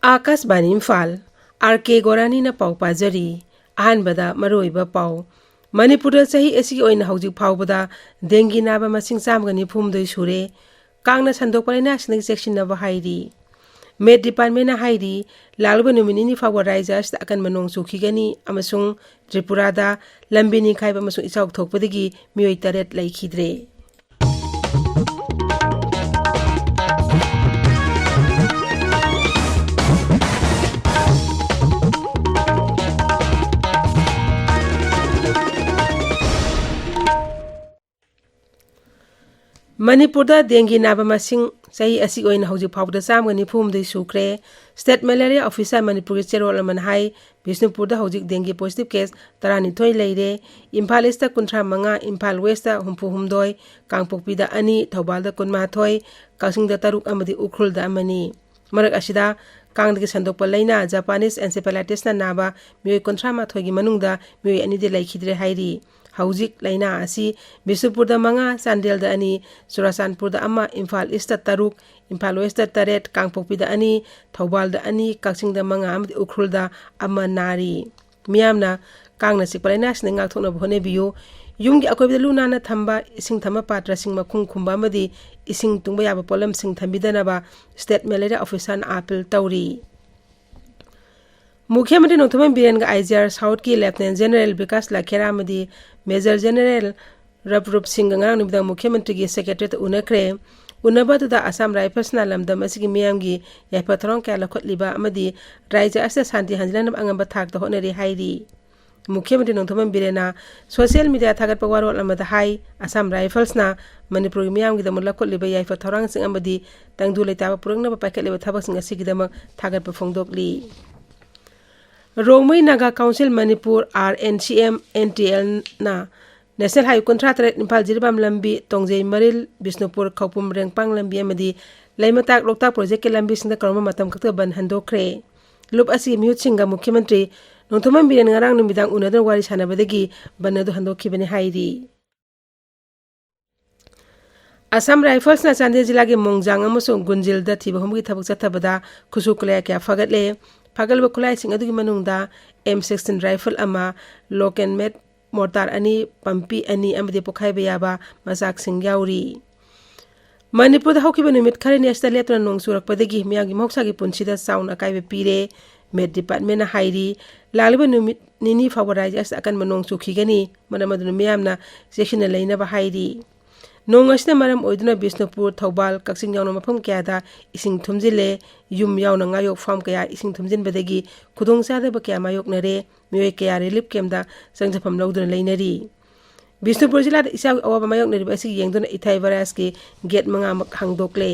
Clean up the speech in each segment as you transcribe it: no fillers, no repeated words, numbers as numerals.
Akashvani Imphal R.K. गोरानी न पाउ पाजरी अहानबदा मरोइबा पाउ मणिपुर सही एसी ओइन हौजिक फाउबदा डेंगी नाबा मसिंग चामगनी फुमदोइ सुरे कांगना संदोकपलेना स्नेक सेक्शन नबा हाइरी मेट डिपार्टमेंट हाइरी लालबा नुमिनिनी फाउ राइजर्स अकन मनोंग सुखिगनी अमसुंग त्रिपुरादा लंबिनी खाइबा मसुंग इसाउक थोकपदगी मियोइ तरेट लैखिद्रे मणिपुर डेंगी नाबा मसिंग सही असी ओइन हौजिक फाउबदा चामगनी फुमदोइ सुख्रे स्टेट मलेरिया ऑफिसर मणिपुर चेरोल अमन हाई बिष्णुपुर हौजिक डेंगी पॉजिटिव केस 32 लेरे इम्फाल ईस्ट 35 इम्फाल वेस्ट 64 कांगपोकपीदा 2 थौबालदा 18 कासिंगदा 3 अमदी उख्रुलदा अमनी मरक असिदा कांगदगी संदोकपा लैना जापानीज एन्सेफेलाइटिस नाबा मियोइ 38 गी मनुंगदा मियोइ अनिदे लैखिद्रे हाइरी हौजिक लैना असी बिष्णुपुरदा 5 चांदेलदा 2 चुराचांदपुरदा 1 इम्फाल ईस्ट 3 इम्फाल वेस्ट 8 कांगपोकपीदा 2 थौबालदा 2 काक्सिंगदा 5 अमदी उख्रुलदा 1 नारी मियामना कांगना चिकपा लैना सिने ngaktoknaba honebiyu yumgi akoibda lunana thamba ising thama patra sing makhung khumba amadi ising tungba yaba polam sing thambidanaba state malaria officer na appeal tawri मुख्यमंत्री नोथमन बीरेन का आईजीआर साउथ की lieutenant general विकास लाखेरा मदी major general रपरूप Singh गांग निबदा मुख्यमंत्री की secretary उनखरे उनबदुदा Assam rifles ना लमदम असिगी मियामगी याफथरों क्या लखोतलिबा अमदी राज्य असे शांति हंजलन अंगम थाक होनरी हाइरी मुख्यमंत्री नोथमन बीरेना सोशल मीडिया थागत पवारोल अमद हाई असम राइफल्स ना मणिपुर मियामगी दम लखोतलिबा याफथरों सिंग अमदी तंगदु लेताबा पुरंगना पाइकलेबा थबक सिंग असिगी थागत फोंगदोकली Rongmei Naga council Manipur RNCM NTL ना नेशनल हाईवे 38 इम्फाल जिरबाम लंबी तोंगजेई मरिल बिष्णुपुर खौपुम रेंगपांग लंबी अमदी लैमताक लोकताक प्रोजेक्ट के लंबी सिंदा करोमा मतम खक्त बन हंदोखरे लुप असी म्यूट सिंगा मुख्यमंत्री Nongthombam Biren ngarang numidang unadon wari sanabadagi banadu handokibani hairi Assam rifles ना चांदे जिला के मोंगजांग अमसों गुंजिल दा थिबा हमगी थबक चथबदा खुसु कलया क्या फगतले फगलबा खुलाई सिंग अदुगी मनुंगदा M16 राइफल अमा लोकेन मेट मोर्टार अनि पंपी अनि अमदे पोखाइबा याबा मजाक सिंग याउरी मणिपुर हौकिबा नुमित खरेनि अस्ता लेतना नोंग सुरकपदगी मियागी मौसागी पुनसिदा साउन अकाइबे पीरे मेट डिपार्टमेंट ना हाइरी लालिबा नुमित निनी फावराइज अस अकन मनोंग सुखिगनी मनमदुन मियामना सेक्शन लैनबा हाइरी नोंग असना मरम ओइदुना बिष्णुपुर थौबाल कक्सिंग यावना मफम क्यादा इसिंग थुमजिले युम यावना ngayok फार्म कया इसिंग थुमजिनबदगी खुदोंग सादबा क्या मायोकनरे मियोय कया रिलीफ केमदा संजफम लौदुना लैनरी बिष्णुपुर जिला इसा अवाबा मायोकनरी बसी येंगदुना इथाई वायरस के गेट मंगा हांगदोकले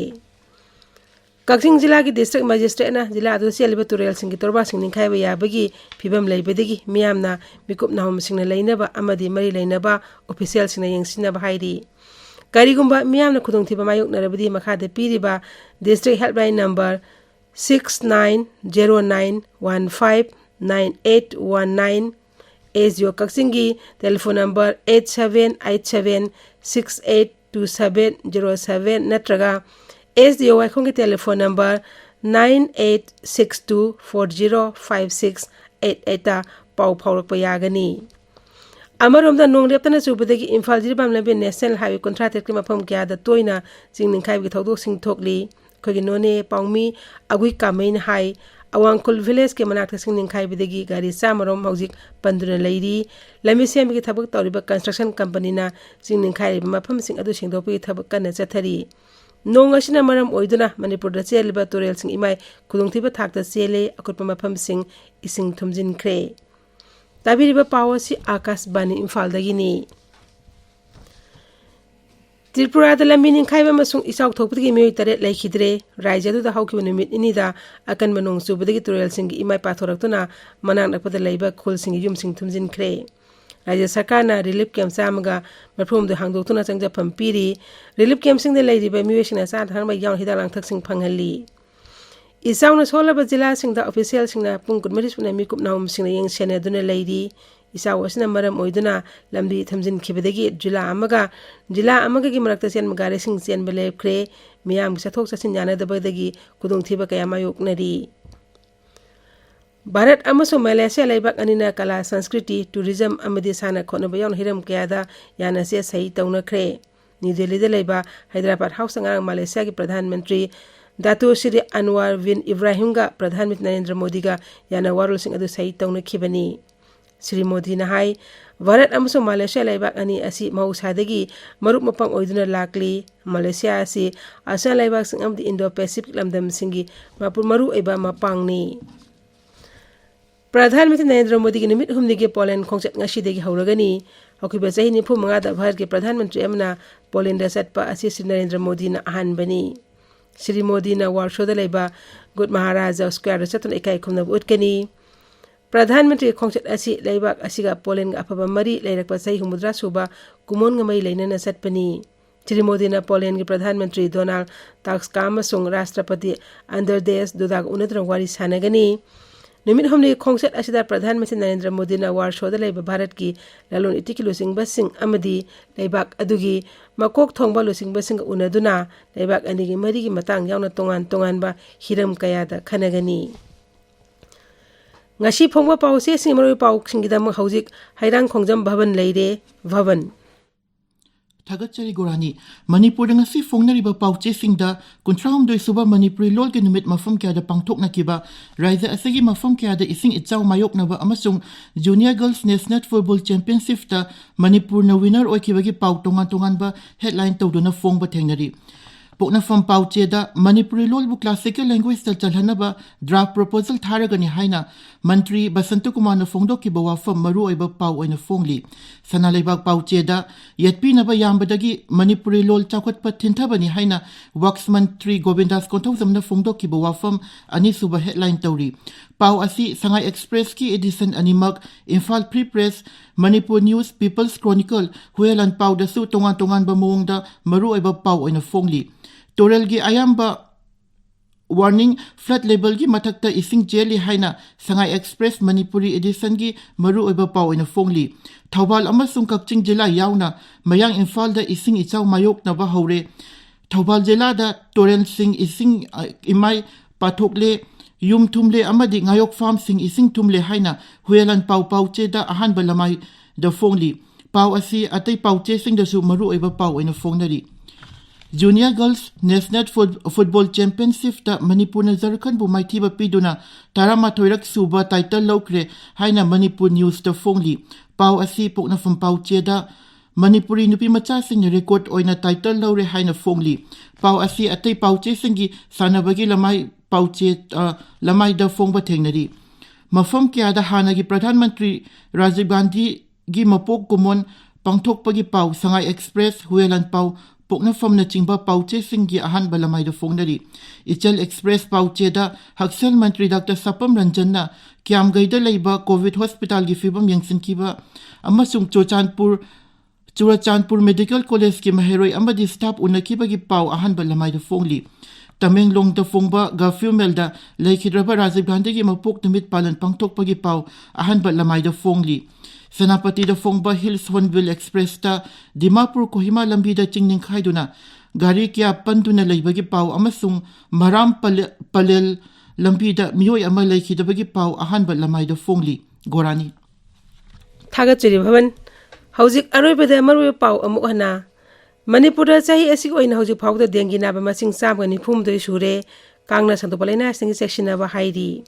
कक्सिंग जिला की डिस्ट्रिक्ट मजिस्ट्रेट ना जिला अदु सेलबा तुरेल सिंग तोरबा सिंग निखाइबा याबगी फिबम लैबदगी मियामना मिकुप नाहम सिंग लैनबा अमदी मरी लैनबा ऑफिशियल सिंग येंगसिनबा हाइरी करीगुंबा मियामना खुदोंथिबा मायोकनरबदी मखादे पीरिबा डिस्ट्रिक्ट हेल्पलाइन नंबर 6909159819 एसयो कक्सिंगी टेलीफोन नंबर 8787682707 नत्रगा एसयो वाइखोंगी टेलीफोन नंबर 9862405688 पाउ फाउरकपा यागनी अमरोमदा नोंग लेप्तना चुबदगी इम्फाल जिरबाम लंबी नेशनल हाईवे 38 की मफम क्यादा तोइना चिंगनिंखाइबगी थौदोक सिंग थोकली खोगी नोने पाउमी अगुई कामेन हाई अवांगकुल विलेज के मनाक सिंग निंखाइबदगी गाड़ी सामरोम हौजिक पंदुना लैरी लंबी सेमगी थबक तौरिबा कंस्ट्रक्शन कंपनी ना चिंग निंखाइबा मफम सिंग अदु सिंगदोपगी थबक कन्ना चथरी नोंग असिना मरम ओइदुना मणिपुर दा चेलिबा तोरेल सिंग इमाय खुदोंथिबा थाकता चेले अकुटपा मफम सिंग इसिंग थुमजिनख्रे ताबिरिबा पावसी आकाशवाणी इम्फालदगिनी त्रिपुरादा लंबी निंखाइबा मसुंग इसाउक थोकपदगी मियोइ तरेट लैखिद्रे राज्यदुदा हौकिबा नुमित इनिदा अकन मनोंग सुबदगी तुरेल सिंग इमाय पाथोरक्तुना मनाक नकपदा लैबा खुल सिंग युम सिंग थुमजिनख्रे राज्य सरकार ना रिलीफ कैंप चामगा मफुमदु हांगदोक्तुना चंगजफम पीरी रिलीफ कैंप सिंग दे लैरिबा मियोइसिंगना चा थांगबा याव हिदा लांगथक सिंग फंगहली इसाउना सोलबा जिला सिंगदा ऑफिशियल सिंगना पुंग कुदमरिसुना मिकुप नाउम सिंगना येंग सेनेदुना लैरी इसाउ असना मरम ओइदुना लंबी थमजिन खिबदगी जिला अमगा की मरक्ता सेन मगारे सिंग सेन बलेखरे मियाम सथोक ससिन यानदबदगी खुदोंथिबा कया मायोकनरी भारत अमसुंग मलेशिया लेबाक अनिना कला संस्कृति टूरिज्म अमदी साना खोनबा याउन हिरम कयादा यानासे सही तौनख्रे न्यू दिल्ली दे लेबा हैदराबाद हाउस अंगारंग मलेशिया के प्रधानमंत्री दातो श्री अनवर बिन इब्राहिम का प्रधानमंत्री नरेंद्र मोदी का याना वारोल सिंह अदु सही तौनखिबनी श्री मोदी ना हाई भारत अमसुंग मलेशिया लेबाक अनि असि मौसादगी मरुप मपंग ओइदुना लाकली मलेशिया असि आसियान लेबाक सिंग अमदी इंडो पैसिफिक लमदम सिंगी मापुर मरु एबा मपांगनी प्रधानमंत्री नरेंद्र मोदी की निमित हुमनी के पोलैंड खोंगचत ngasi हौरगनी हौकिबा चही 95 भारत के प्रधानमंत्री अमना पोलैंड चटपा असि श्री नरेंद्र मोदी ना अहानबनी श्री मोदी ना वार्सोदा लेबा गुड महाराजा स्क्वायर चतन इकाई खुमना उटकनी प्रधानमंत्री खोंगचत असि लेबाक असिगा पोलैंड अफबा मरी लेरकपा चही 9 सुबा कुमोन ngमई लेनना चटपनी श्री मोदी ना पोलैंड के प्रधानमंत्री डोनाल्ड टस्क अमसुंग राष्ट्रपति अंडरदेस दुदाग उनद्रंग वारी सानगनी निमित हमने खोंगचत असिदा प्रधानमंत्री नरेंद्र मोदी ना वार्सोदा लेबा भारत की लालोन इटिकी लुसिंगबसिंग अमदी लेबाक अदुगी मकोक थोंगबा लुसिंगबसिंग उनदुना लेबाक अनिगी मरिगी मतंग यावना तोंगान तोंगानबा हिरम कयादा खनगनी ngasi phongba pause simroi pau singidam hauzik Heirangkhongjam Bhavan leire Bhavan Thagachari Gorani Manipur ngasi fongnariba pauche singda kuntraum doi suba Manipuri lol ke numit mafam kya da pangthok na kiba raisa asagi mafam kya da ising itchau mayok na ba amasung Junior Girls National Football Championship ta Manipur na winner oikiba gi pau tongan ba headline tawduna fongba thengnari Pokna from pauche da Manipuri lol bu classical language ta chalhana ba draft proposal tharagani haina Mantri Basantu Kumar na fongdo ki bawa fam maru oiba pau oina fongli sana leibak pauche da yatpi na ba yambadagi Manipuri lol chakot pa thintabani haina Works Mantri Govindas Konthawsam na fongdo ki bawa fam ani suba headline tawri pau asi Sangai Express ki edition animak Imphal Free Press Manipur News People's Chronicle huelan pau da su tongan ba mawong da maru oiba pau oina fongli Toral gi ayamba warning flood level gi mathakta ising jeli haina Sangai Express Manipuri edition gi maru oiba pau ina fongli Thawbal amasung Kakching jila yauna mayang Imphal da ising ichaw mayok na ba hore Thawbal jila da Toral sing ising imai pathokle yum thumle amadi ngayok farm sing ising thumle haina huelan pau che da ahan balamai da fongli pau asi atai pauche sing da su maru oiba pau ina fongnari Junior Girls National Football Championship ta Manipur na Zarkhan bu mai thiba piduna tarama thoirak suba title lokre haina Manipur News ta fongli pau asi pokna from pau che da Manipuri nupi macha sing record oina title lore haina fongli pau asi atai pauche singi sanabagi lamai pauche lamai da fongba thengnari mafam kya da hanagi Pradhanmantri Rajiv Gandhi gi mapok kumon pangthokpagi pau Sangai Express huelan pau Pokna from na chingba pauche singi ahan balamai da fongnari Ichal Express pauche da Haksal Mantri Dr. Sapam Ranjan na kiam gaida leiba COVID hospital gi fibam yangsin kiba amasung Churachandpur Medical College ki maheroi amadi staff unakiba gi pau ahan balamai da fongli Tamenglong da fongba ga female da Laikhidraba Rajiv Gandhi gi mapok namit palan pangtok pagi pau ahan balamai da fongli Senapati da Fongba Hills Hornbill Express ta Dimapur Kohima lambi da chingning khaiduna gari kya panduna leibagi pau amasung Maram Palel lambi da miyoi ama leikhi da bagi pau ahan ba lamai da fongli Gorani Thagachari Bhavan hauzik aroi bada maroi pau amuk hana Manipur da chahi asi oina hauzik phau da dengi na ba masing sam ga nifum doi sure kangna santo palena singi section na ba hairi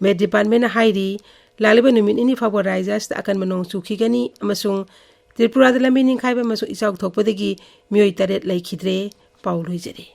med department na hairi Laliba numin ini fabo raizas ta akan manong suki gani amasung Tripura da lambi ningkhaiba masung isaw thokpadagi miyoi taret laikhidre pauloi jare